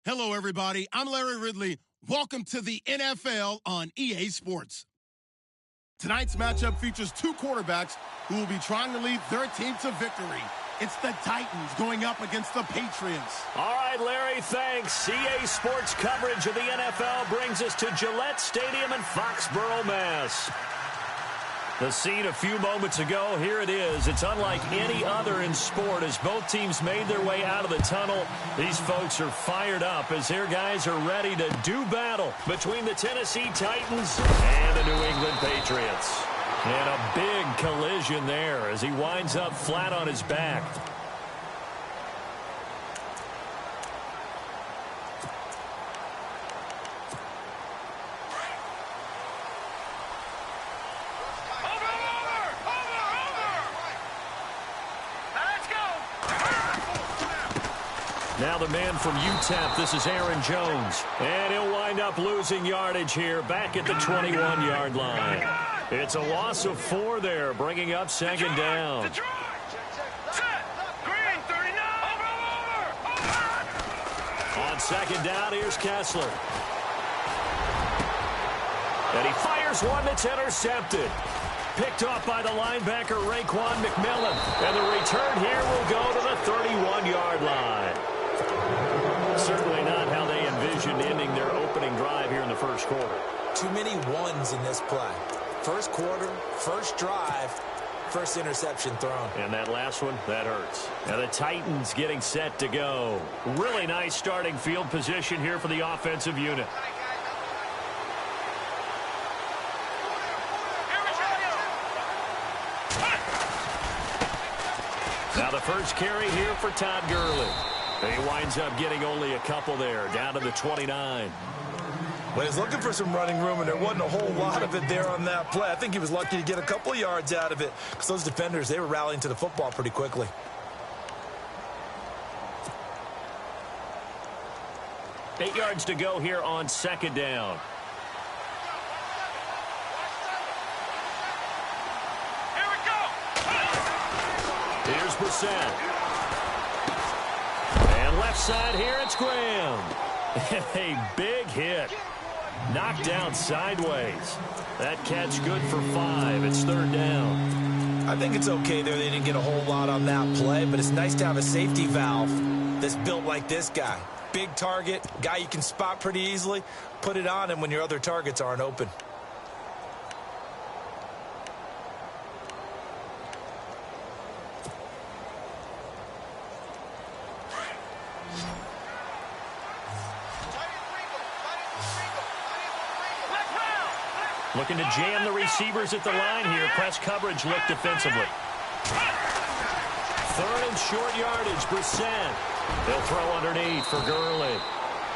Hello, everybody. I'm Larry Ridley. Welcome to the NFL on EA Sports. Tonight's matchup features two quarterbacks who will be trying to lead their team to victory. It's the Titans going up against the Patriots. All right, Larry, thanks. EA Sports coverage of the NFL brings us to Gillette Stadium in Foxborough, Mass. The scene a few moments ago, here it is. It's unlike any other in sport as both teams made their way out of the tunnel. These folks are fired up as their guys are ready to do battle between the Tennessee Titans and the New England Patriots. And a big collision there as he winds up flat on his back. Now the man from UTEP, this is Aaron Jones. And he'll wind up losing yardage here back at the 21-yard line. It's a loss of 4 there, bringing up second down. On second down, here's Kessler. And he fires one that's intercepted. Picked off by the linebacker, Raekwon McMillan. And the return here will go to the 31-yard line. Certainly not how they envisioned ending their opening drive here in the first quarter. Too many ones in this play. First quarter, first drive, first interception thrown. And that last one, that hurts. Now the Titans getting set to go. Really nice starting field position here for the offensive unit. Now the first carry here for Todd Gurley. He winds up getting only a couple there, down to the 29. Well, he's looking for some running room, and there wasn't a whole lot of it there on that play. I think he was lucky to get a couple of yards out of it because those defenders, they were rallying to the football pretty quickly. Eight yards to go here on second down. Here we go. Here's Brissett. And left side here, it's Graham. A big hit. Knocked down sideways. That catch good for 5. It's third down. I think it's okay there. They didn't get a whole lot on that play, but it's nice to have a safety valve that's built like this guy. Big target, guy you can spot pretty easily. Put it on him when your other targets aren't open. Looking to jam the receivers at the line here. Press coverage look defensively. Third and short yardage, Brissett. They'll throw underneath for Gurley.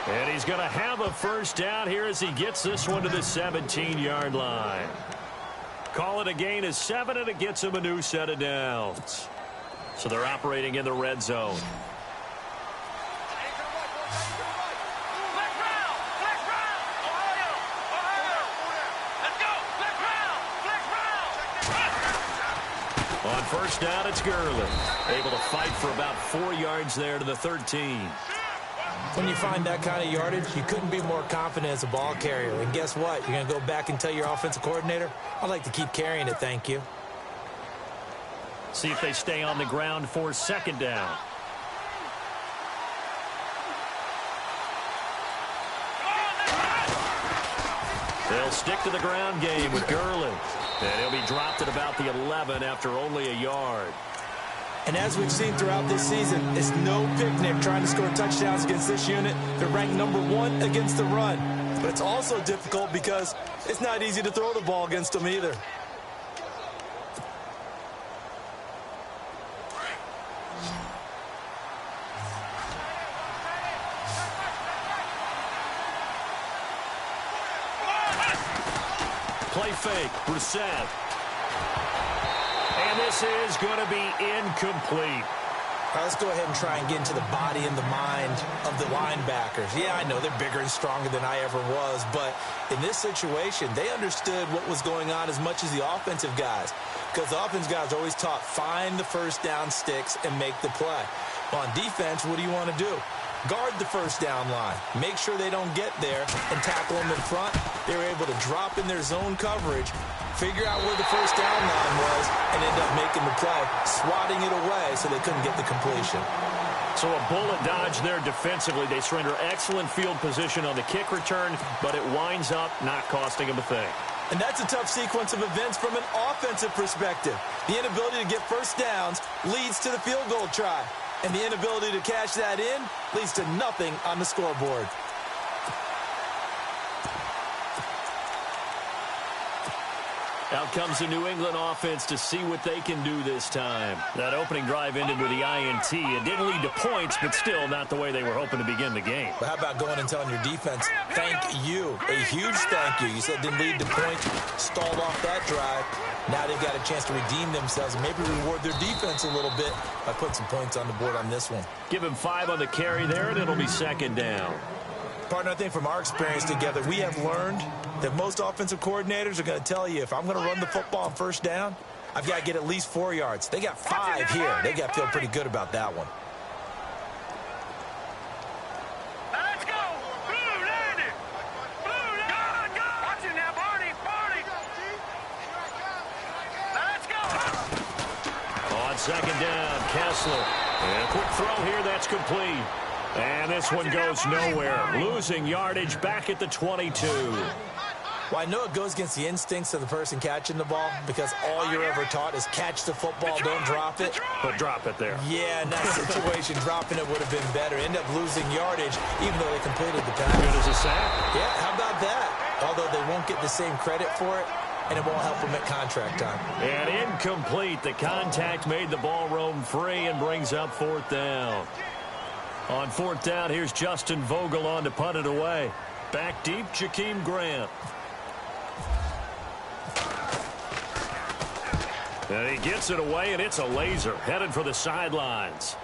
And he's going to have a first down here as he gets this one to the 17-yard line. Call it a gain of 7, and it gets him a new set of downs. So they're operating in the red zone. On first down, it's Gurley. Able to fight for about 4 yards there to the 13. When you find that kind of yardage, you couldn't be more confident as a ball carrier. And guess what? You're going to go back and tell your offensive coordinator, I'd like to keep carrying it, thank you. See if they stay on the ground for second down. They'll stick to the ground game with Gurley. And he'll be dropped at about the 11 after only a yard. And as we've seen throughout this season, it's no picnic trying to score touchdowns against this unit. They're ranked number 1 against the run. But it's also difficult because it's not easy to throw the ball against them either. Play fake, Brissett. And this is going to be incomplete. All right, let's go ahead and try and get into the body and the mind of the linebackers. Yeah, I know they're bigger and stronger than I ever was, but in this situation, they understood what was going on as much as the offensive guys, because the offensive guys are always taught, find the first down sticks and make the play. On defense, what do you want to do? Guard the first down line. Make sure they don't get there and tackle them in front. They were able to drop in their zone coverage, figure out where the first down line was, and end up making the play, swatting it away so they couldn't get the completion. So a bullet dodge there defensively. They surrender excellent field position on the kick return, but it winds up not costing them a thing. And that's a tough sequence of events from an offensive perspective. The inability to get first downs leads to the field goal try. And the inability to cash that in leads to nothing on the scoreboard. Out comes the New England offense to see what they can do this time. That opening drive ended with the INT. It didn't lead to points, but still not the way they were hoping to begin the game. But how about going and telling your defense, thank you, a huge thank you. You said it didn't lead to points, stalled off that drive. Now they've got a chance to redeem themselves and maybe reward their defense a little bit by putting some points on the board on this one. Give him 5 on the carry there, and it'll be second down. Partner, I think from our experience together, we have learned that most offensive coordinators are going to tell you, if I'm going to run the football on first down, I've got to get at least 4 yards. They got 5 here. They got to feel pretty good about that one. Let's go! Blue landed! Blue landed! Go! Watch it now, Barney! Barney! Let's go! On second down, Kessler. And a quick throw here, that's complete. And this one goes nowhere. Losing yardage back at the 22. Well, I know it goes against the instincts of the person catching the ball because all you're ever taught is catch the football, don't drop it. But drop it there. Yeah, in that situation, dropping it would have been better. End up losing yardage, even though they completed the pass. Good as a sack. Yeah, how about that? Although they won't get the same credit for it, and it won't help them at contract time. And incomplete. The contact made the ball roam free and brings up fourth down. On fourth down, here's Justin Vogel on to punt it away. Back deep, Jakeem Grant. And he gets it away, and it's a laser headed for the sidelines.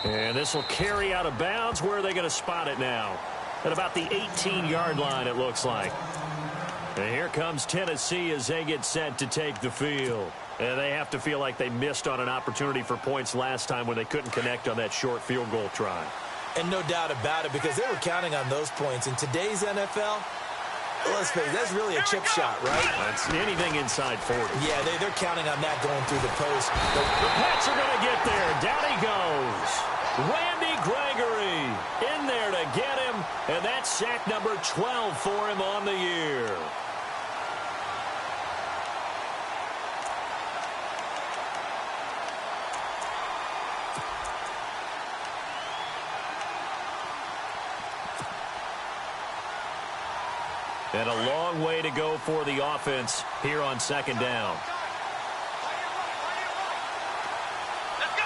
And this will carry out of bounds. Where are they going to spot it now? At about the 18-yard line, it looks like. And here comes Tennessee as they get set to take the field. And they have to feel like they missed on an opportunity for points last time when they couldn't connect on that short field goal try. And no doubt about it, because they were counting on those points. In today's NFL, let's face it, that's really a chip shot, right? That's anything inside 40. Yeah, they're counting on that going through the post. The Pats are going to get there. Down he goes. Randy Gregory in there to get him, and that's sack number 12 for him on the year. And a long way to go for the offense here on second down. Let's go!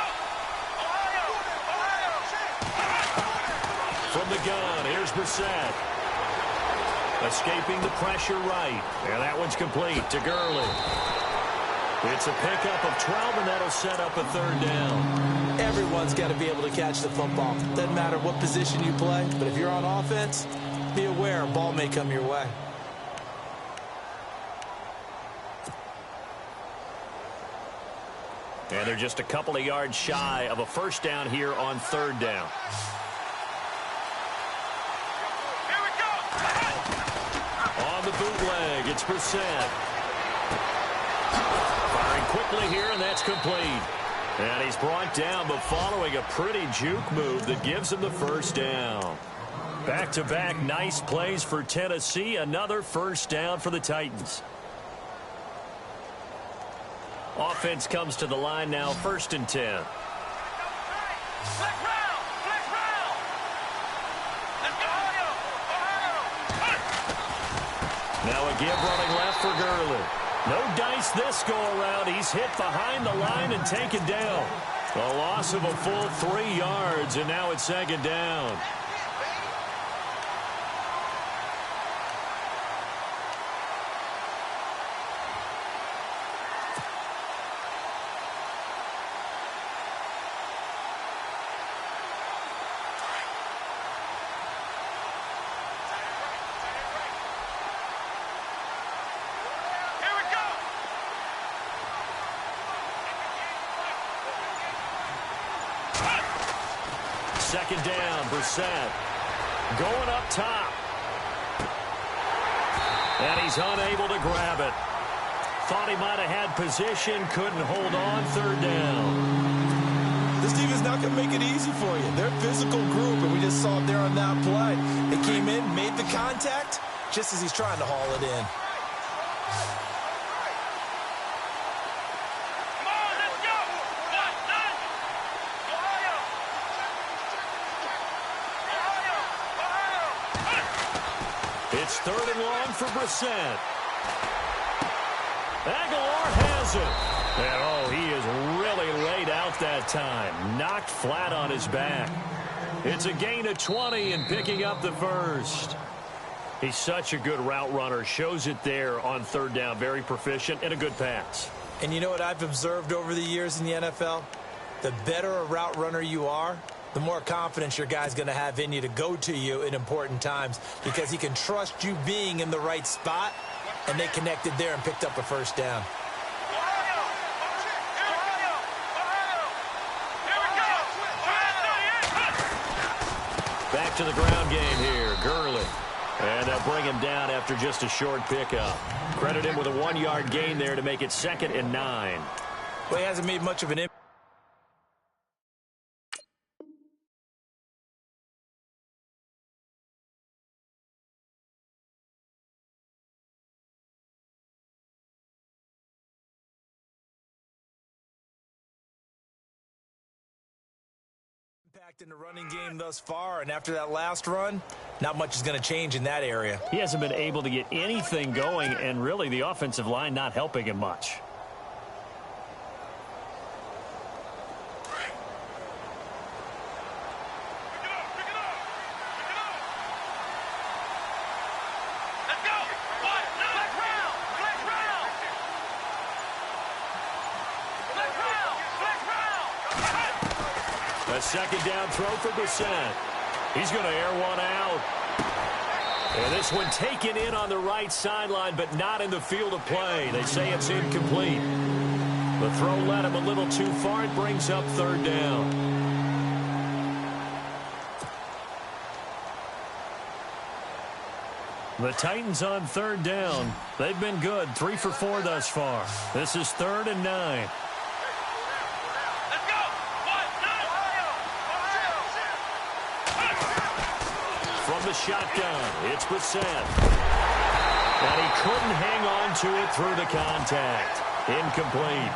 Ohio! Ohio! From the gun, here's Brissett. Escaping the pressure right. And that one's complete to Gurley. It's a pickup of 12, and that'll set up a third down. Everyone's got to be able to catch the football. Doesn't matter what position you play, but if you're on offense, be aware a ball may come your way. And they're just a couple of yards shy of a first down here on third down. Here we go! On the bootleg, it's Brissett. Firing quickly here, and that's complete. And he's brought down, but following a pretty juke move that gives him the first down. Back-to-back nice plays for Tennessee. Another first down for the Titans. Offense comes to the line now, 1st and 10. Flex round! Flex round! Let's go, Ohio! Ohio! Now a give running left for Gurley. No dice this go-around. He's hit behind the line and taken down. A loss of a full 3 yards, and now it's second down. second down. Brissett going up top. And he's unable to grab it. Thought he might have had position, couldn't hold on. Third down. This team is not going to make it easy for you. They're a physical group, and we just saw it there on that play. They came in, made the contact, just as he's trying to haul it in. Come on, let's go! Ohio! It's third and long for Brissett. Aguilar has it. And, oh, he is really laid out that time. Knocked flat on his back. It's a gain of 20 and picking up the first. He's such a good route runner. Shows it there on third down. Very proficient and a good pass. And you know what I've observed over the years in the NFL? The better a route runner you are, the more confidence your guy's going to have in you to go to you in important times because he can trust you being in the right spot, and they connected there and picked up a first down. Back to the ground game here. Gurley. And they'll bring him down after just a short pickup. Credit him with a 1-yard gain there to make it 2nd and 9. Well, he hasn't made much of an impact in the running game thus far, and after that last run, not much is going to change in that area. He hasn't been able to get anything going, and really the offensive line not helping him much. A second down throw for Brissett. He's going to air one out. And this one taken in on the right sideline, but not in the field of play. They say it's incomplete. The throw led him a little too far. It brings up third down. The Titans on third down. They've been good. 3 for 4 thus far. This is 3rd and 9. From the shotgun, it's Brissett. And he couldn't hang on to it through the contact. Incomplete.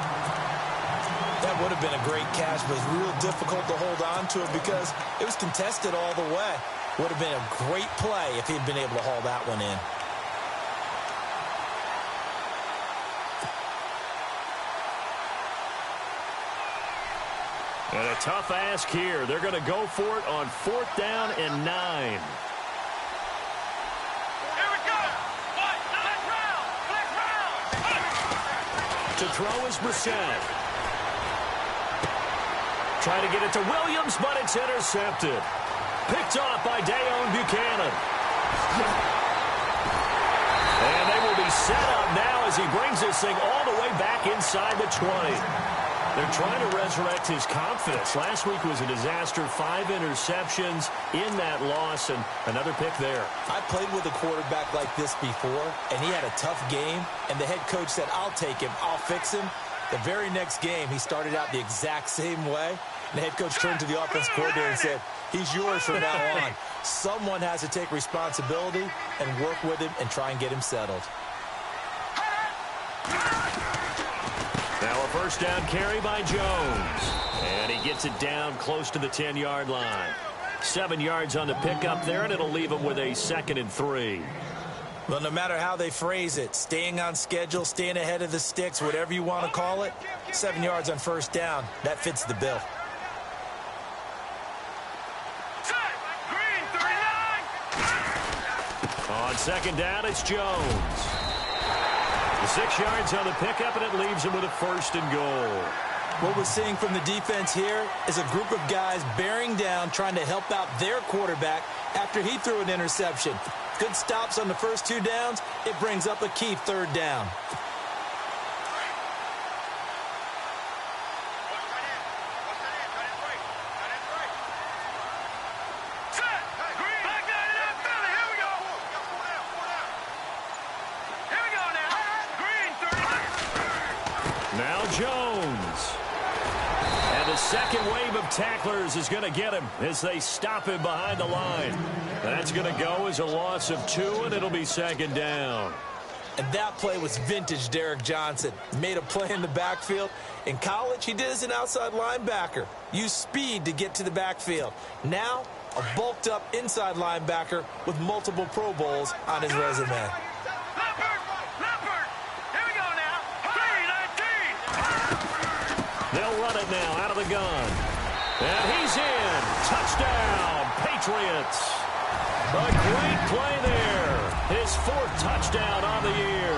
That would have been a great catch, but it's real difficult to hold on to it because it was contested all the way. Would have been a great play if he'd been able to haul that one in. And a tough ask here. They're going to go for it on 4th down and 9. Here we go! Flex round! To throw is Brissett. Trying to get it to Williams, but it's intercepted. Picked off by Dayon Buchanan. And they will be set up now as he brings this thing all the way back inside the 20. They're trying to resurrect his confidence. Last week was a disaster. 5 interceptions in that loss, and another pick there. I played with a quarterback like this before, and he had a tough game, and the head coach said, I'll take him, I'll fix him. The very next game, he started out the exact same way, and the head coach turned to the offense coordinator and said, he's yours from now on. Someone has to take responsibility and work with him and try and get him settled. Now a first down carry by Jones. And he gets it down close to the 10-yard line. 7 yards on the pickup there, and it'll leave him with a 2nd and 3. Well, no matter how they phrase it, staying on schedule, staying ahead of the sticks, whatever you want to call it, 7 yards on first down, that fits the bill. On second down, it's Jones. 6 yards on the pickup, and it leaves him with a 1st and goal. What we're seeing from the defense here is a group of guys bearing down, trying to help out their quarterback after he threw an interception. Good stops on the first 2 downs. It brings up a key 3rd down. Now Jones. And the second wave of tacklers is going to get him as they stop him behind the line. That's going to go as a loss of 2, and it'll be second down. And that play was vintage Derek Johnson. Made a play in the backfield. In college, he did as an outside linebacker. Used speed to get to the backfield. Now, a bulked-up inside linebacker with multiple Pro Bowls on his resume. They'll run it now out of the gun. And he's in. Touchdown, Patriots. A great play there. His 4th touchdown on the year.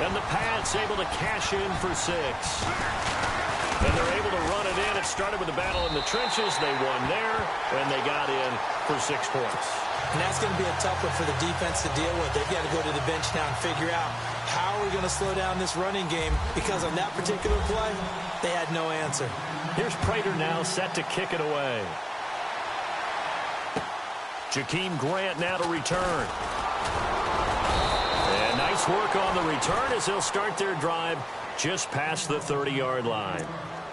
And the Pats able to cash in for 6. And they're able to run it in. It started with a battle in the trenches. They won there, and they got in for 6 points. And that's going to be a tough one for the defense to deal with. They've got to go to the bench now and figure out how we're going to slow down this running game, because on that particular play, they had no answer. Here's Prater now set to kick it away. Jakeem Grant now to return. And nice work on the return as they'll start their drive just past the 30-yard line.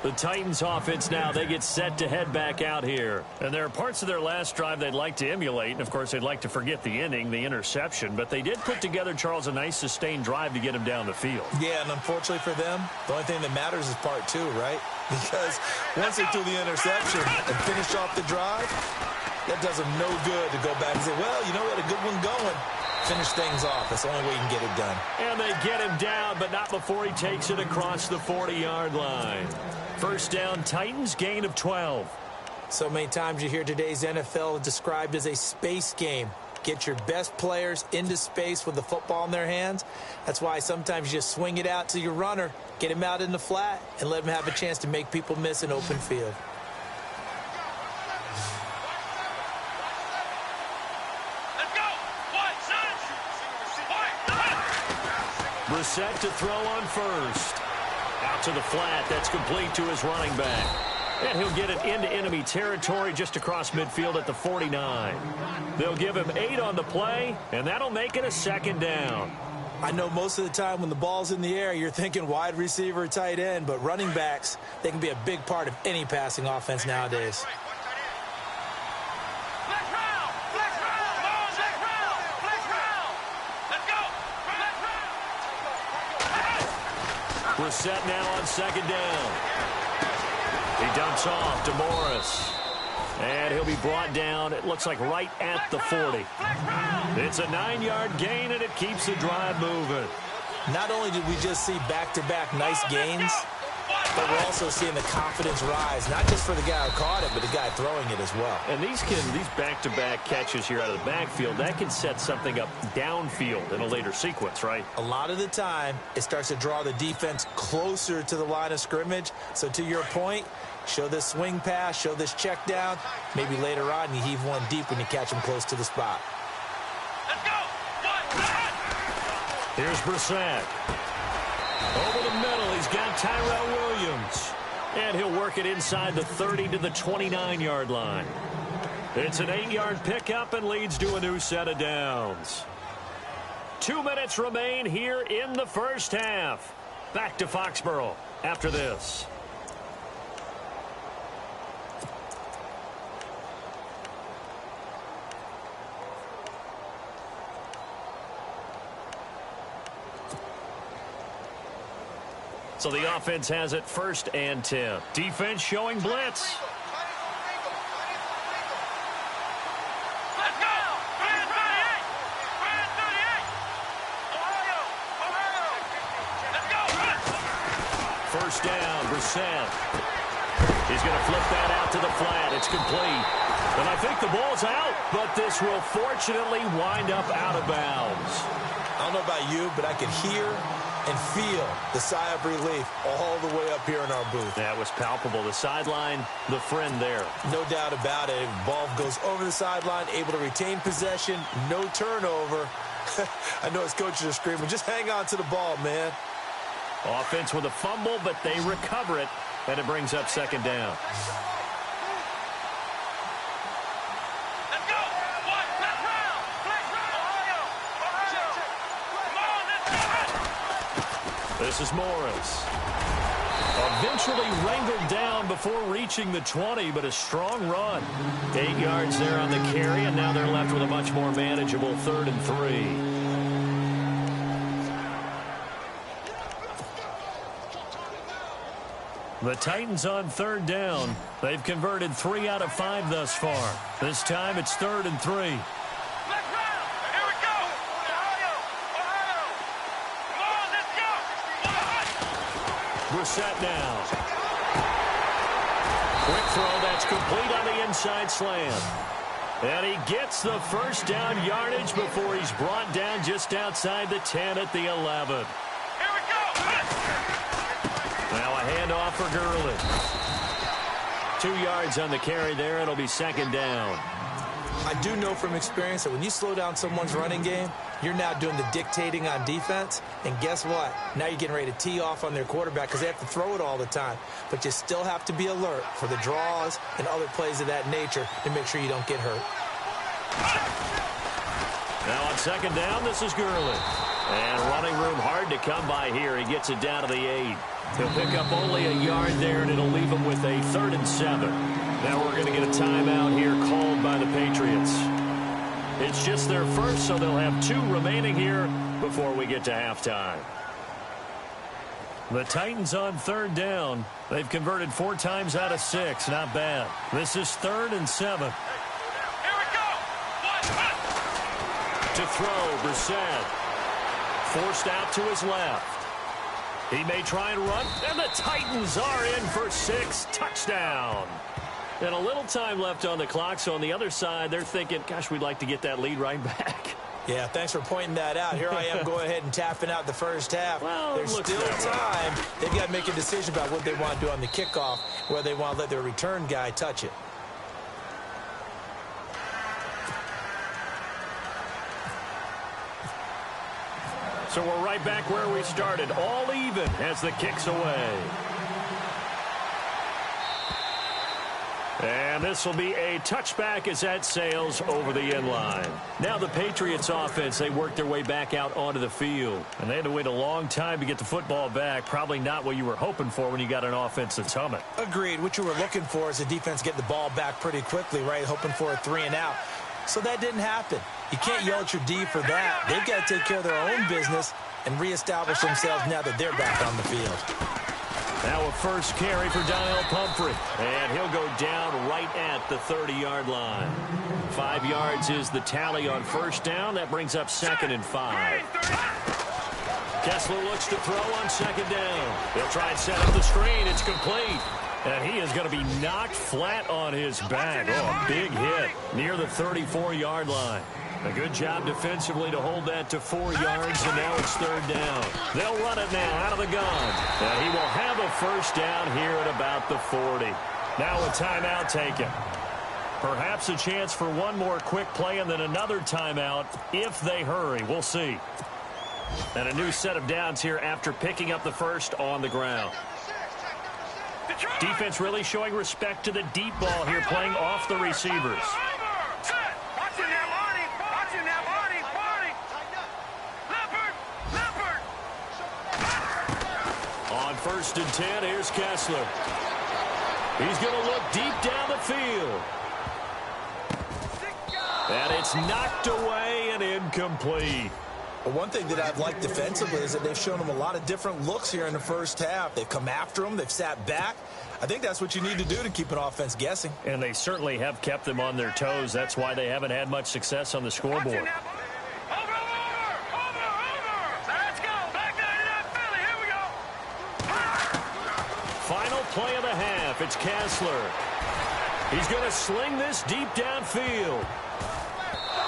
The Titans offense now, they get set to head back out here. And there are parts of their last drive they'd like to emulate. And, of course, they'd like to forget the inning, the interception. But they did put together, Charles, a nice sustained drive to get him down the field. Yeah, and unfortunately for them, the only thing that matters is part 2, right? Because once they threw the interception and finished off the drive, that does them no good to go back and say, well, you know, we had a good one going. Finish things off. That's the only way you can get it done. And they get him down, but not before he takes it across the 40-yard line. First down, Titans, gain of 12. So many times you hear today's NFL described as a space game. Get your best players into space with the football in their hands. That's why sometimes you just swing it out to your runner, get him out in the flat, and let him have a chance to make people miss an open field. Brissett to throw on first. Out to the flat. That's complete to his running back. And he'll get it into enemy territory just across midfield at the 49. They'll give him 8 on the play, and that'll make it a second down. I know most of the time when the ball's in the air, you're thinking wide receiver, tight end, but running backs, they can be a big part of any passing offense nowadays. Brissett now on second down. He dumps off to Morris. And he'll be brought down, it looks like right at the 40. It's a 9-yard gain, and it keeps the drive moving. Not only did we just see back-to-back nice gains, but we're also seeing the confidence rise, not just for the guy who caught it, but the guy throwing it as well. And these back-to-back catches here out of the backfield, that can set something up downfield in a later sequence, right? A lot of the time, it starts to draw the defense closer to the line of scrimmage. So to your point, show this swing pass, show this check down. Maybe later on, you heave one deep when you catch him close to the spot. Let's go! Here's Brissett. Over the middle, he's got Tyrell Williams. And he'll work it inside the 30 to the 29-yard line. It's an 8-yard pickup and leads to a new set of downs. 2 minutes remain here in the first half. Back to Foxborough after this. So the offense has it 1st and 10. Defense showing blitz. Let's go! 38! Ohio! Let's go! First down, Brissett. He's going to flip that out to the flat. It's complete. And I think the ball's out, but this will fortunately wind up out of bounds. I don't know about you, but I can hear and feel the sigh of relief all the way up here in our booth. That was palpable. The sideline, the friend there. No doubt about it. Ball goes over the sideline, able to retain possession, no turnover. I know his coaches are screaming, just hang on to the ball, man. Offense with a fumble, but they recover it, and it brings up second down. Let's go! Let's round! Ohio! Come on, let's go! This is Morris. Eventually wrangled down before reaching the 20, but a strong run. 8 yards there on the carry, and now they're left with a much more manageable 3rd and 3. The Titans on 3rd down. They've converted 3 out of 5 thus far. This time it's 3rd and 3. Let's run! Here we go! Ohio! Ohio! Come on, let's go! Brissett now. Quick throw that's complete on the inside slant. And he gets the first down yardage before he's brought down just outside the 10 at the 11. Here we go! Now a handoff for Gurley. 2 yards on the carry there. It'll be 2nd down. I do know from experience that when you slow down someone's running game, you're now doing the dictating on defense. And guess what? Now you're getting ready to tee off on their quarterback because they have to throw it all the time. But you still have to be alert for the draws and other plays of that nature to make sure you don't get hurt. Now on 2nd down, this is Gurley. And running room hard to come by here. He gets it down to the 8. He'll pick up only a yard there, and it'll leave him with a 3rd and 7. Now we're going to get a timeout here called by the Patriots. It's just their first, so they'll have 2 remaining here before we get to halftime. The Titans on 3rd down. They've converted 4 times out of 6. Not bad. This is 3rd and 7. Here we go! To throw, Brissett. Forced out to his left. He may try and run, and the Titans are in for 6. Touchdown. And a little time left on the clock, so on the other side, they're thinking, gosh, we'd like to get that lead right back. Yeah, thanks for pointing that out. Here I am going ahead and tapping out the first half. Well, there's still time. They've got to make a decision about what they want to do on the kickoff, whether they want to let their return guy touch it. So we're right back where we started, all even as the kick's away. And this will be a touchback as that sails over the end line. Now the Patriots offense, they worked their way back out onto the field. And they had to wait a long time to get the football back. Probably not what you were hoping for when you got an offense that's humming. Agreed. What you were looking for is the defense get the ball back pretty quickly, right? Hoping for a 3 and out. So that didn't happen. You can't yell at your D for that. They've got to take care of their own business and reestablish themselves now that they're back on the field. Now a first carry for Daniel Pumphrey. And he'll go down right at the 30-yard line. 5 yards is the tally on first down. That brings up 2nd and 5. Kessler looks to throw on 2nd down. He'll try and set up the screen. It's complete. And he is going to be knocked flat on his back. Oh, a big hit near the 34-yard line. A good job defensively to hold that to 4 yards, and now it's 3rd down. They'll run it now out of the gun. And he will have a first down here at about the 40. Now a timeout taken. Perhaps a chance for one more quick play and then another timeout if they hurry. We'll see. And a new set of downs here after picking up the first on the ground. Defense really showing respect to the deep ball here, playing off the receivers. On 1st and 10, here's Kessler. He's going to look deep down the field. And it's knocked away and incomplete. But one thing that I've liked defensively is that they've shown them a lot of different looks here in the first half. They've come after them. They've sat back. I think that's what you need to do to keep an offense guessing. And they certainly have kept them on their toes. That's why they haven't had much success on the scoreboard. Let's go. Back down to that Philly. Here we go. Final play of the half. It's Kessler. He's going to sling this deep downfield.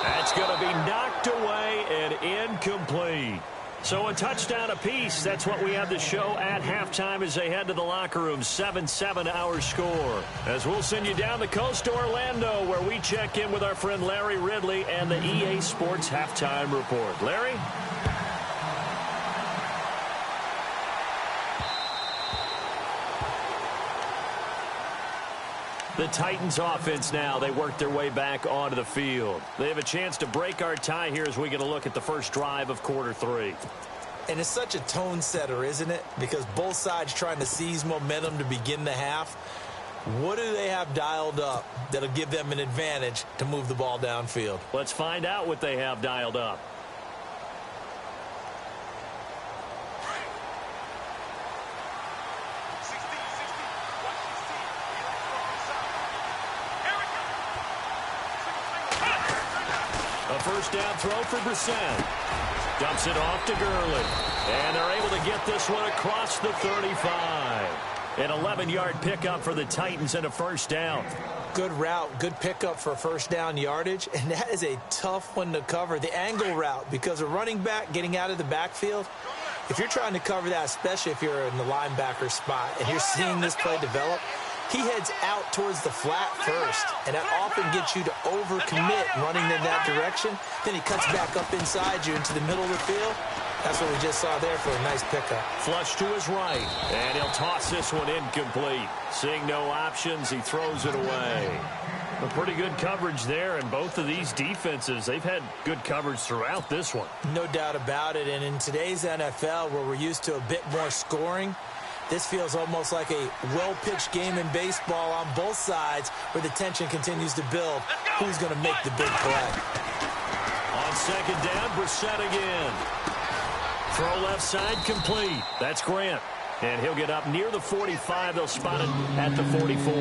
That's going to be knocked away and incomplete. So a touchdown apiece. That's what we have to show at halftime as they head to the locker room. 7-7 our score. As we'll send you down the coast to Orlando, where we check in with our friend Larry Ridley and the EA Sports Halftime Report. Larry? The Titans offense now, they work their way back onto the field. They have a chance to break our tie here as we get a look at the first drive of quarter 3. And it's such a tone setter, isn't it? Because both sides trying to seize momentum to begin the half. What do they have dialed up that'll give them an advantage to move the ball downfield? Let's find out what they have dialed up. A first down throw for Brissett. Dumps it off to Gurley. And they're able to get this one across the 35. An 11-yard pickup for the Titans and a first down. Good route, good pickup for first down yardage, and that is a tough one to cover. The angle route, because a running back getting out of the backfield, if you're trying to cover that, especially if you're in the linebacker spot and you're seeing this play develop, he heads out towards the flat first, and that often gets you to overcommit running in that direction. Then he cuts back up inside you into the middle of the field. That's what we just saw there for a nice pickup. Flush to his right, and he'll toss this one incomplete. Seeing no options, he throws it away. A pretty good coverage there, and both of these defenses, they've had good coverage throughout this one. No doubt about it, and in today's NFL, where we're used to a bit more scoring, this feels almost like a well-pitched game in baseball on both sides where the tension continues to build. Who's going to make the big play? On second down, Brissett again. Throw left side complete. That's Grant. And he'll get up near the 45. They'll spot it at the 44.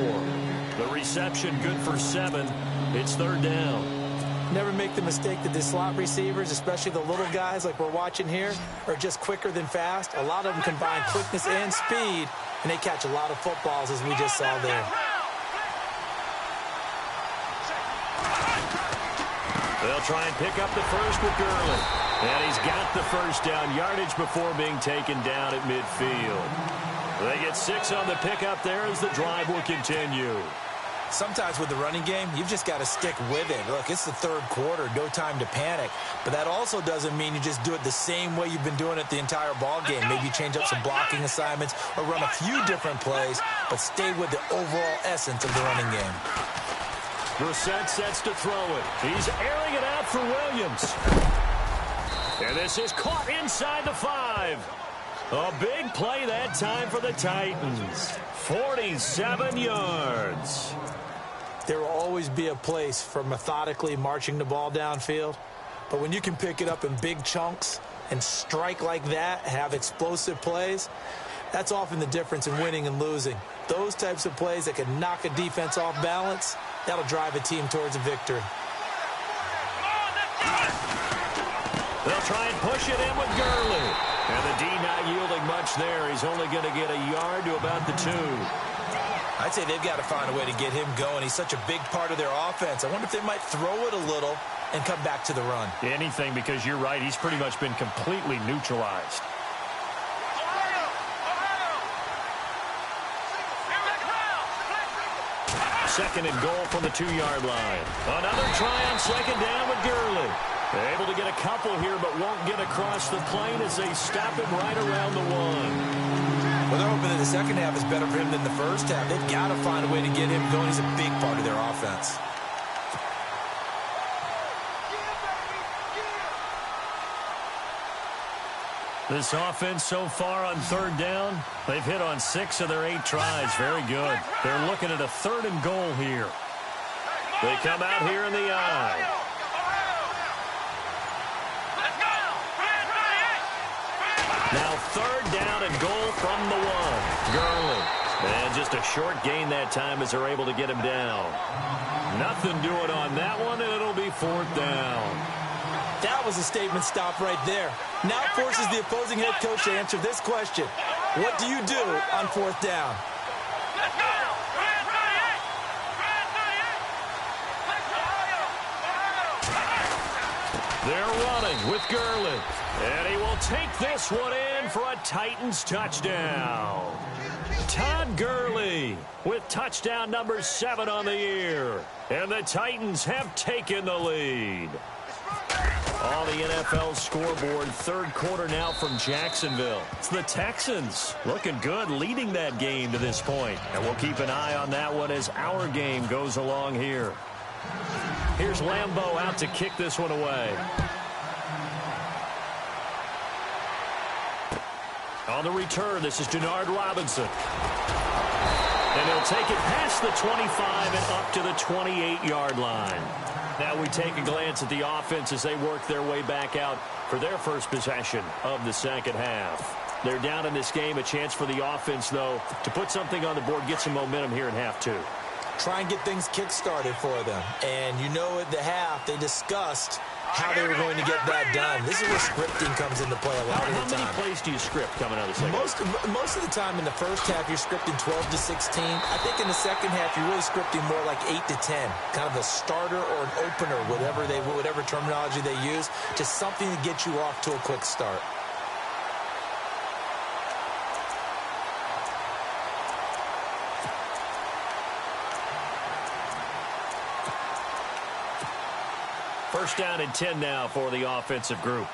The reception good for 7. It's third down. Never make the mistake that the slot receivers, especially the little guys like we're watching here, are just quicker than fast. A lot of them combine quickness and speed, and they catch a lot of footballs, as we just saw there. They'll try and pick up the first with Gurley. And he's got the first down yardage before being taken down at midfield. They get 6 on the pickup there as the drive will continue. Sometimes with the running game, you've just got to stick with it. Look, it's the third quarter, no time to panic. But that also doesn't mean you just do it the same way you've been doing it the entire ball game. Maybe change up some blocking assignments or run a few different plays, but stay with the overall essence of the running game. Brissett sets to throw it. He's airing it out for Williams. And this is caught inside the 5. A big play that time for the Titans. 47 yards. There will always be a place for methodically marching the ball downfield. But when you can pick it up in big chunks and strike like that, have explosive plays, that's often the difference in winning and losing. Those types of plays that can knock a defense off balance, that'll drive a team towards a victory. They'll try and push it in with Gurley. And the D not yielding much there. He's only going to get a yard to about the 2. I'd say they've got to find a way to get him going. He's such a big part of their offense. I wonder if they might throw it a little and come back to the run. Anything, because you're right. He's pretty much been completely neutralized. Second and goal from the 2-yard line. Another try on second down with Gurley. They're able to get a couple here, but won't get across the plane as they stop him right around the 1. Well, they're hoping that the second half is better for him than the first half. They've got to find a way to get him going. He's a big part of their offense. This offense so far on third down, they've hit on 6 of their 8 tries. Very good. They're looking at a 3rd and goal here. They come out here in the eye. Now 3rd down and goal from the 1. Gurley. And just a short gain that time as they're able to get him down. Nothing doing on that one, and it'll be 4th down. That was a statement stop right there. Now forces the opposing head coach to answer this question. What do you do on 4th down? They're running with Gurley. And he will take this one in for a Titans touchdown. Todd Gurley with touchdown number 7 on the year. And the Titans have taken the lead. On the NFL scoreboard, 3rd quarter now from Jacksonville. It's the Texans looking good, leading that game to this point. And we'll keep an eye on that one as our game goes along here. Here's Lambeau out to kick this one away. On the return, this is Denard Robinson. And he'll take it past the 25 and up to the 28-yard line. Now we take a glance at the offense as they work their way back out for their first possession of the second half. They're down in this game. A chance for the offense, though, to put something on the board, get some momentum here in half two. Try and get things kick-started for them. And you know at the half, they discussed how they were going to get that done. This is where scripting comes into play a lot of the time. How many plays do you script coming out of the second half? Most of the time in the first half, you're scripting 12 to 16. I think in the second half, you're really scripting more like 8 to 10. Kind of a starter or an opener, whatever terminology they use, just something to get you off to a quick start. First down and 10 now for the offensive group.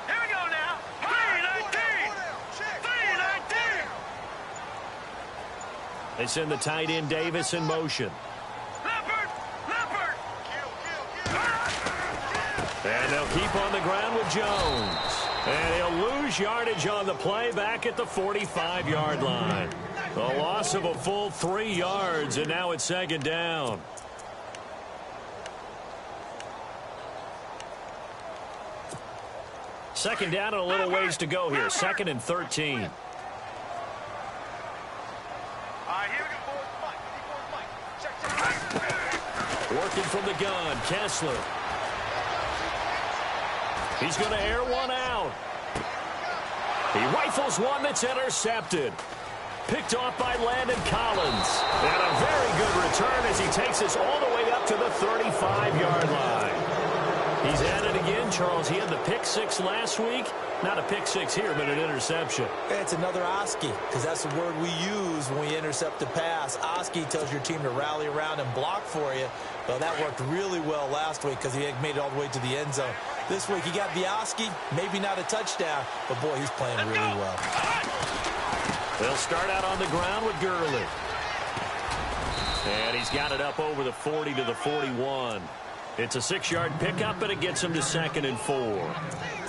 Here we go now. 3-19. 3-19. They send the tight end Davis in motion. Leopard. And they'll keep on the ground with Jones. And he'll lose yardage on the play back at the 45-yard line. A loss of a full 3 yards, and now it's second down. Second down and a little ways to go here. Second and 13. All right, here we go, boys. Check. Working from the gun, Kessler. He's going to air one out. He rifles one that's intercepted. Picked off by Landon Collins. And a very good return as he takes us all the way up to the 35-yard line. He's at it again, Charles. He had the pick six last week. Not a pick six here, but an interception. It's another Oski, because that's the word we use when we intercept a pass. Oski tells your team to rally around and block for you. Well, that worked really well last week because he made it all the way to the end zone. This week, he got the Oski, maybe not a touchdown, but, boy, he's playing really well. They'll start out on the ground with Gurley. And he's got it up over the 40 to the 41. It's a 6-yard pickup, and it gets him to 2nd and 4.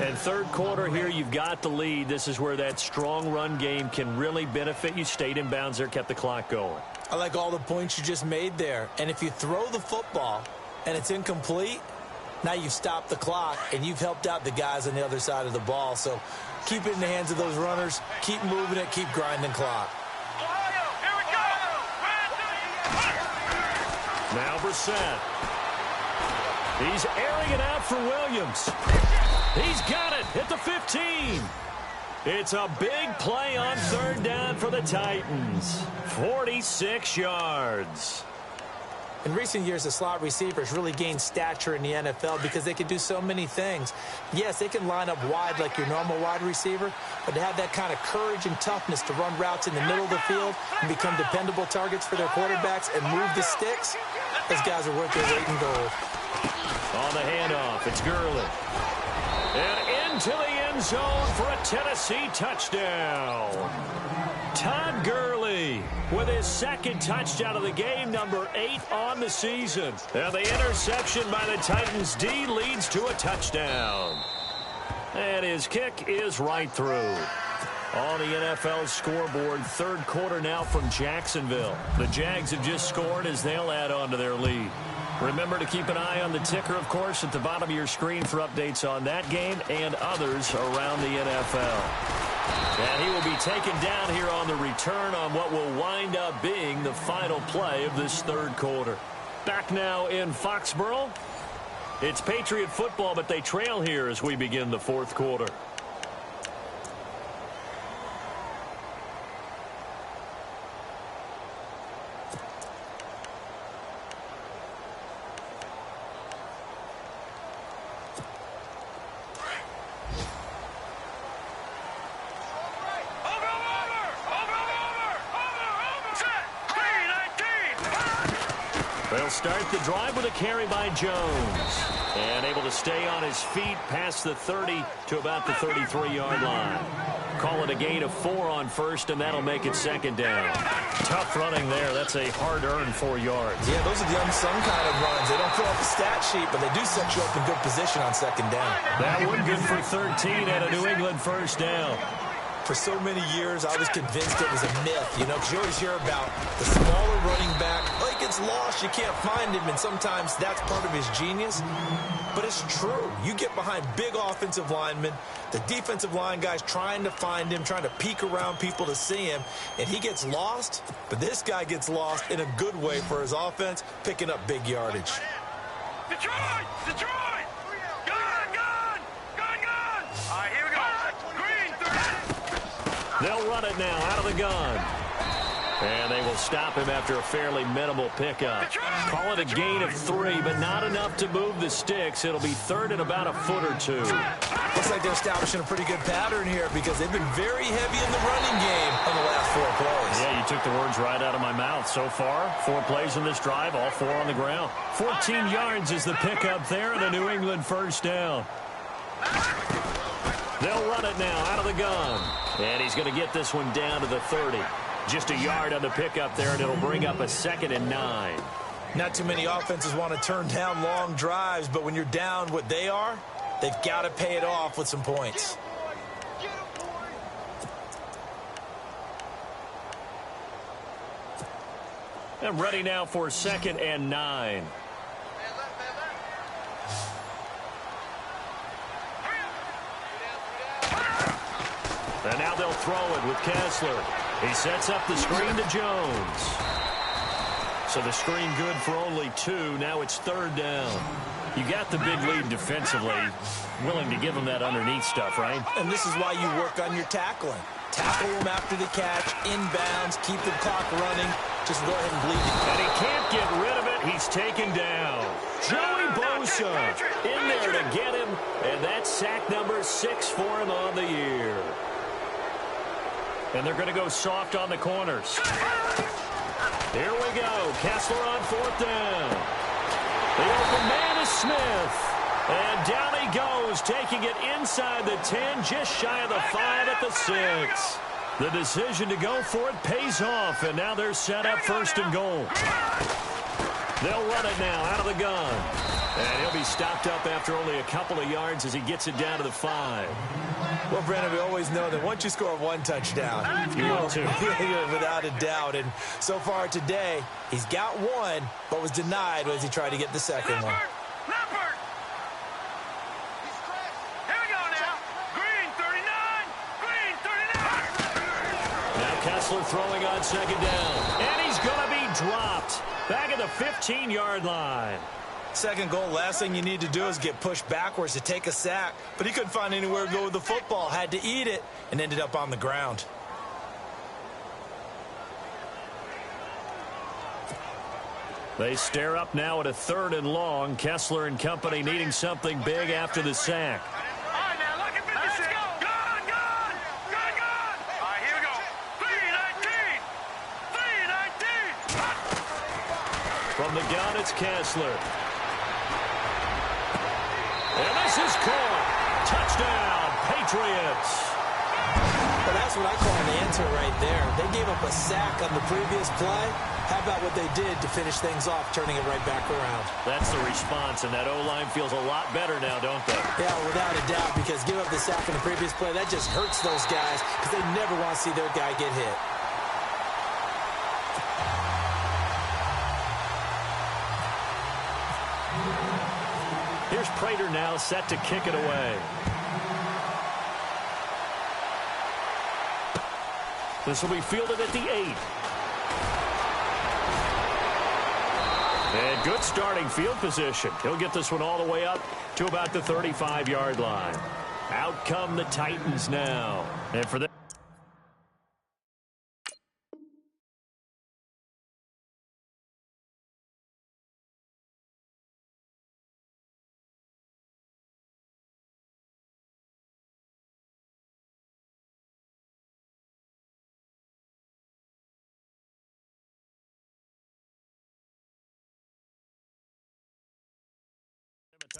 And third quarter here, you've got the lead. This is where that strong run game can really benefit you. Stayed in bounds there, kept the clock going. I like all the points you just made there. And if you throw the football and it's incomplete, now you've stopped the clock, and you've helped out the guys on the other side of the ball. So keep it in the hands of those runners. Keep moving it. Keep grinding clock. Ohio, here we go. Now Brissett. He's airing it out for Williams. He's got it at the 15. It's a big play on third down for the Titans. 46 yards. In recent years, the slot receivers really gained stature in the NFL because they can do so many things. Yes, they can line up wide like your normal wide receiver, but to have that kind of courage and toughness to run routes in the middle of the field and become dependable targets for their quarterbacks and move the sticks, those guys are worth their weight in gold. On the handoff, it's Gurley. And into the end zone for a Tennessee touchdown. Todd Gurley with his second touchdown of the game, number 8 on the season. And the interception by the Titans D leads to a touchdown. And his kick is right through. On the NFL scoreboard, third quarter now from Jacksonville. The Jags have just scored as they'll add on to their lead. Remember to keep an eye on the ticker, of course, at the bottom of your screen for updates on that game and others around the NFL. And he will be taken down here on the return on what will wind up being the final play of this third quarter. Back now in Foxborough. It's Patriot football, but they trail here as we begin the fourth quarter. They'll start the drive with a carry by Jones. And able to stay on his feet past the 30 to about the 33-yard line. Call it a gain of 4 on first, and that'll make it second down. Tough running there. That's a hard-earned 4 yards. Yeah, those are the unsung kind of runs. They don't fill out the stat sheet, but they do set you up in good position on second down. That one good for 13 and a New England first down. For so many years, I was convinced it was a myth, because you always hear about the smaller running back. Oh, he gets lost, you can't find him, and sometimes that's part of his genius. But it's true. You get behind big offensive linemen, the defensive line guys trying to find him, trying to peek around people to see him, and he gets lost. But this guy gets lost in a good way for his offense, picking up big yardage. Detroit! Detroit! Gun! Gun! Gun! Gun! All right, here we go. Green, 30. They'll run it now out of the gun. And they will stop him after a fairly minimal pickup. Call it a gain of 3, but not enough to move the sticks. It'll be third and about a foot or 2. Looks like they're establishing a pretty good pattern here because they've been very heavy in the running game on the last 4 plays. Yeah, you took the words right out of my mouth. So far, 4 plays in this drive, all 4 on the ground. 14 yards is the pickup there and a New England first down. They'll run it now out of the gun. And he's going to get this one down to the 30. Just a yard on the pickup there, and it'll bring up a 2nd and 9. Not too many offenses want to turn down long drives, but when you're down what they are, they've got to pay it off with some points. I'm ready now for 2nd and 9. And now they'll throw it with Kessler. He sets up the screen to Jones. So the screen good for only 2. Now it's 3rd down. You got the big lead defensively. Willing to give them that underneath stuff, right? And this is why you work on your tackling. Tackle them after the catch, inbounds, keep the clock running. Just go ahead and bleed it. And he can't get rid of it. He's taken down. Joey Bosa in there to get him. And that's sack number 6 for him on the year. And they're going to go soft on the corners. Here we go. Kessler on 4th down. The open man is Smith. And down he goes, taking it inside the 10, just shy of the 5 at the 6. The decision to go for it pays off, and now they're set up 1st and goal. They'll run it now out of the gun. And he'll be stopped up after only a couple of yards as he gets it down to the 5. Well, Brandon, we always know that once you score 1 touchdown, you want to. Without a doubt. And so far today, he's got 1, but was denied as he tried to get the 2nd one. Leopard! Here we go now. Green, 39. Green, 39. Now Kessler throwing on 2nd down. And he's going to be dropped. Back at the 15-yard line. 2nd goal, last thing you need to do is get pushed backwards to take a sack. But he couldn't find anywhere to go with the football. Had to eat it and ended up on the ground. They stare up now at a 3rd and long. Kessler and company needing something big after the sack. All right, now look at 56. Let's go. Gun, gun. Gun, gun. All right, here we go. 319. 319. From the gun, it's Kessler. And this is caught. Touchdown, Patriots. Well, that's what I call an answer right there. They gave up a sack on the previous play. How about what they did to finish things off, turning it right back around? That's the response, and that O-line feels a lot better now, don't they? Yeah, without a doubt, because give up the sack in the previous play, that just hurts those guys because they never want to see their guy get hit. Here's Prater now set to kick it away. This will be fielded at the 8. And good starting field position. He'll get this one all the way up to about the 35-yard line. Out come the Titans now. And for them.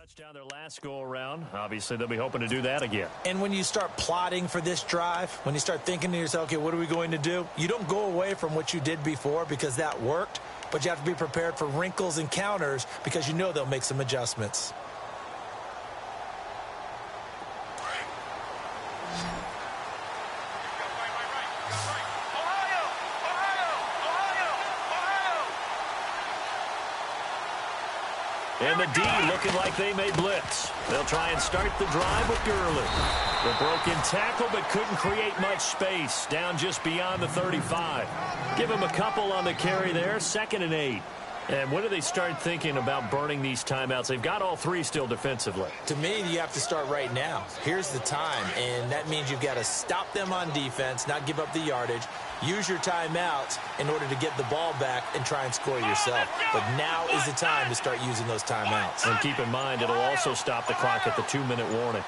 Touchdown their last go-around. Obviously, they'll be hoping to do that again. And when you start plotting for this drive, when you start thinking to yourself, okay, what are we going to do? You don't go away from what you did before because that worked, but you have to be prepared for wrinkles and counters because you know they'll make some adjustments. And the D looking like they may blitz. They'll try and start the drive with Gurley. The broken tackle, but couldn't create much space. Down just beyond the 35. Give him a couple on the carry there. 2nd and 8. And when do they start thinking about burning these timeouts? They've got all 3 still defensively. To me, you have to start right now. Here's the time, and that means you've got to stop them on defense, not give up the yardage, use your timeouts in order to get the ball back and try and score yourself. But now is the time to start using those timeouts. And keep in mind, it'll also stop the clock at the 2-minute warning.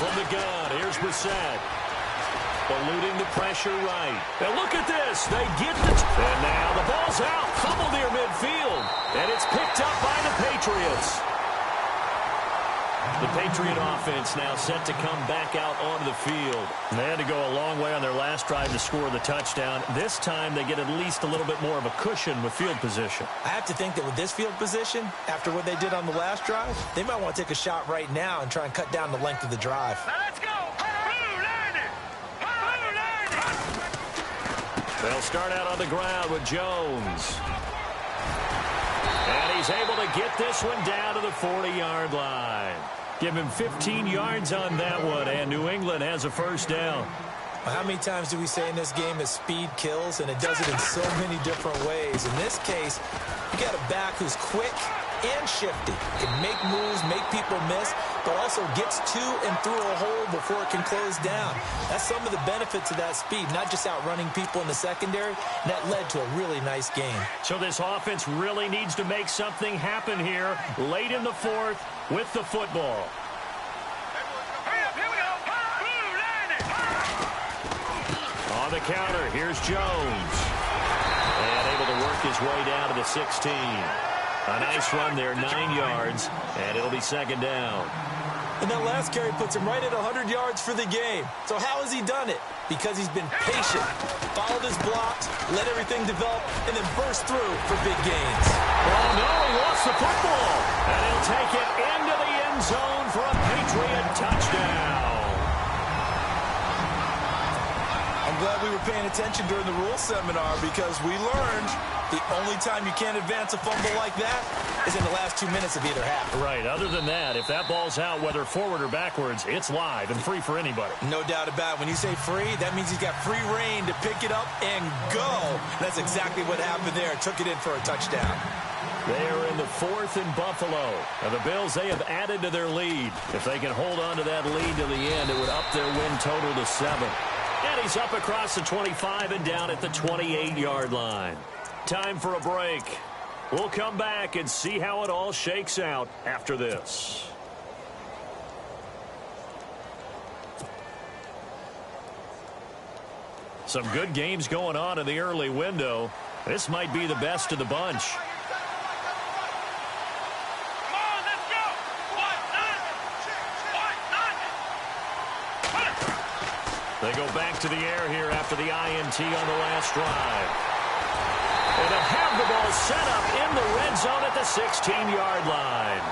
From the gun, here's Brissett. Eluding the pressure right. And look at this. They get the... And now the ball's out. Fumble near midfield. And it's picked up by the Patriots. The Patriot offense now set to come back out onto the field. And they had to go a long way on their last drive to score the touchdown. This time they get at least a little bit more of a cushion with field position. I have to think that with this field position, after what they did on the last drive, they might want to take a shot right now and try and cut down the length of the drive. Let's go! They'll start out on the ground with Jones. And he's able to get this one down to the 40-yard line. Give him 15 yards on that one, and New England has a first down. Well, how many times do we say in this game that speed kills, and it does it in so many different ways? In this case, you got a back who's quick and shifty. Can make moves, make people miss, but also gets to and through a hole before it can close down. That's some of the benefits of that speed, not just outrunning people in the secondary. And that led to a really nice game. So this offense really needs to make something happen here late in the 4th with the football. On the counter, here's Jones. And able to work his way down to the 16. A nice run there, 9 yards, and it'll be 2nd down. And that last carry puts him right at 100 yards for the game. So how has he done it? Because he's been patient, followed his blocks, let everything develop, and then burst through for big gains. Oh, no, he lost the football. And he'll take it into the end zone for a Patriot touchdown. I'm glad we were paying attention during the rules seminar because we learned the only time you can't advance a fumble like that is in the last 2 minutes of either half. Right. Other than that, if that ball's out, whether forward or backwards, it's live and free for anybody. No doubt about it. When you say free, that means he's got free reign to pick it up and go. That's exactly what happened there. Took it in for a touchdown. They are in the 4th in Buffalo. And the Bills, they have added to their lead. If they can hold on to that lead to the end, it would up their win total to 7. And he's up across the 25 and down at the 28-yard line. Time for a break. We'll come back and see how it all shakes out after this. Some good games going on in the early window. This might be the best of the bunch. They go back to the air here after the INT on the last drive. And they'll have the ball set up in the red zone at the 16-yard line.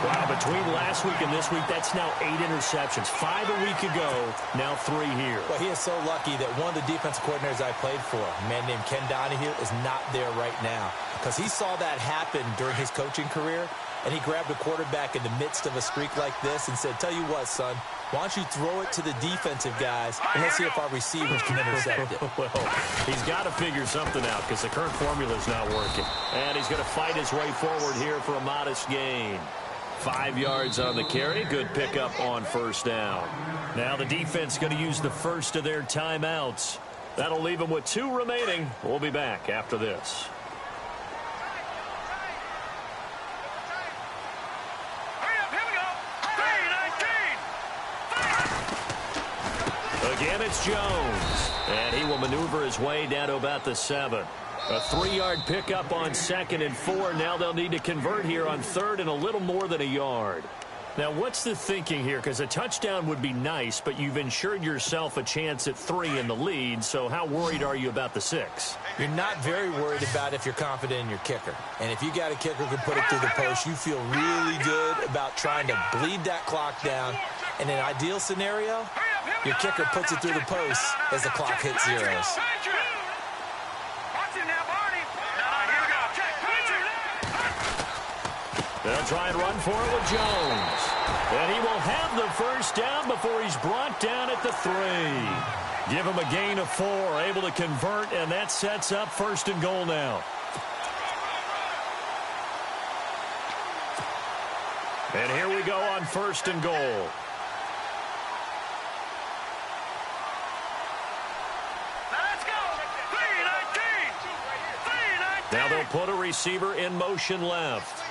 Wow, between last week and this week, that's now 8 interceptions. 5 a week ago, now 3 here. Well, he is so lucky that one of the defensive coordinators I played for, a man named Ken Donahue, is not there right now. Because he saw that happen during his coaching career, and he grabbed a quarterback in the midst of a streak like this and said, tell you what, son, why don't you throw it to the defensive guys, and let's see if our receivers can intercept it. Well, he's got to figure something out because the current formula is not working. And he's going to fight his way forward here for a modest gain. 5 yards on the carry. Good pickup on first down. Now the defense going to use the first of their timeouts. That'll leave them with 2 remaining. We'll be back after this. Again, it's Jones. And he will maneuver his way down to about the 7. A 3-yard pickup on 2nd and 4. Now they'll need to convert here on 3rd and a little more than a yard. Now, what's the thinking here? Because a touchdown would be nice, but you've ensured yourself a chance at 3 in the lead, so how worried are you about the 6? You're not very worried about if you're confident in your kicker. And if you got a kicker who can put it through the post, you feel really good about trying to bleed that clock down. In an ideal scenario, your kicker puts it through the post as the clock hits zeros. They'll try and run for it with Jones. And he will have the first down before he's brought down at the 3. Give him a gain of 4, able to convert, and that sets up 1st and goal now. And here we go on 1st and goal. Now they'll put a receiver in motion left.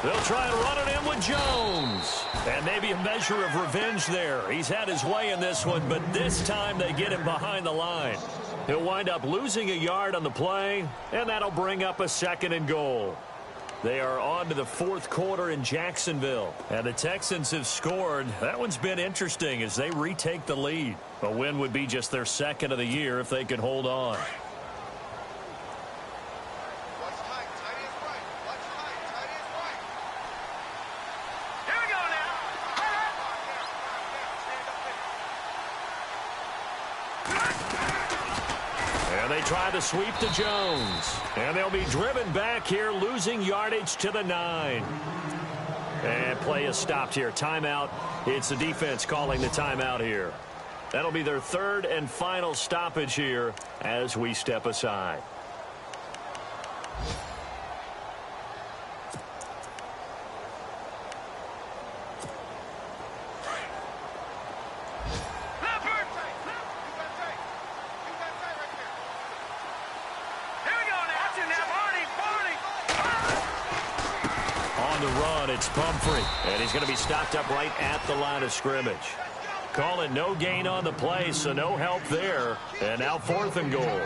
They'll try and run it in with Jones. And maybe a measure of revenge there. He's had his way in this one, but this time they get him behind the line. He'll wind up losing a yard on the play, and that'll bring up a 2nd and goal. They are on to the 4th quarter in Jacksonville, and the Texans have scored. That one's been interesting as they retake the lead. A win would be just their 2nd of the year if they can hold on. They try to sweep to Jones. And they'll be driven back here, losing yardage to the 9. And play is stopped here. Timeout. It's the defense calling the timeout here. That'll be their 3rd and final stoppage here as we step aside. It's Pumphrey, and he's going to be stopped up right at the line of scrimmage. Call it no gain on the play, so no help there. And now 4th and goal.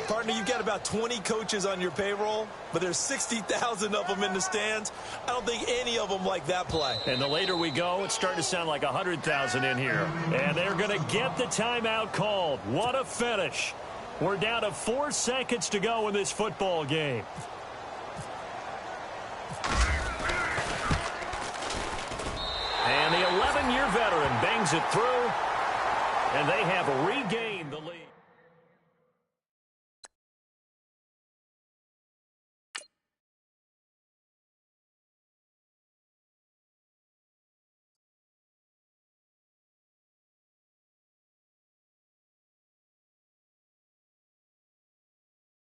Partner, you've got about 20 coaches on your payroll, but there's 60,000 of them in the stands. I don't think any of them like that play. And the later we go, it's starting to sound like 100,000 in here. And they're going to get the timeout called. What a finish. We're down to 4 seconds to go in this football game. And the 11-year veteran bangs it through, and they have regained the lead.